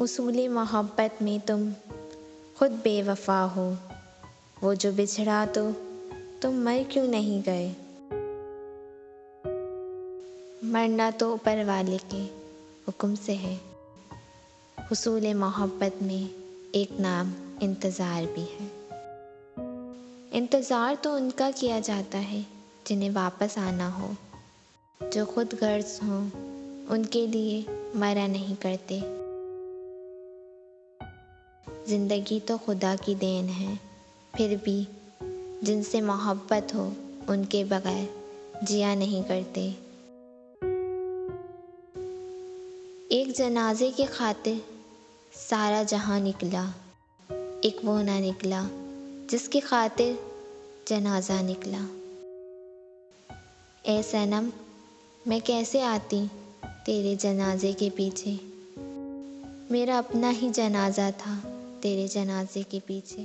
उसूले मोहब्बत में तुम खुद बेवफा हो, वो जो बिछड़ा तो तुम मर क्यों नहीं गए। मरना तो ऊपर वाले के हुक्म से है। हुसूले मोहब्बत में एक नाम इंतज़ार भी है। इंतज़ार तो उनका किया जाता है जिन्हें वापस आना हो, जो खुद गर्ज हों उनके लिए मरा नहीं करते। ज़िंदगी तो खुदा की देन है, फिर भी जिनसे मोहब्बत हो उनके बगैर जिया नहीं करते। एक जनाजे के खातिर सारा जहां निकला, एक वो ना निकला जिसकी खातिर जनाजा निकला। ए सनम, मैं कैसे आती तेरे जनाजे के पीछे, मेरा अपना ही जनाजा था तेरे जनाजे के पीछे।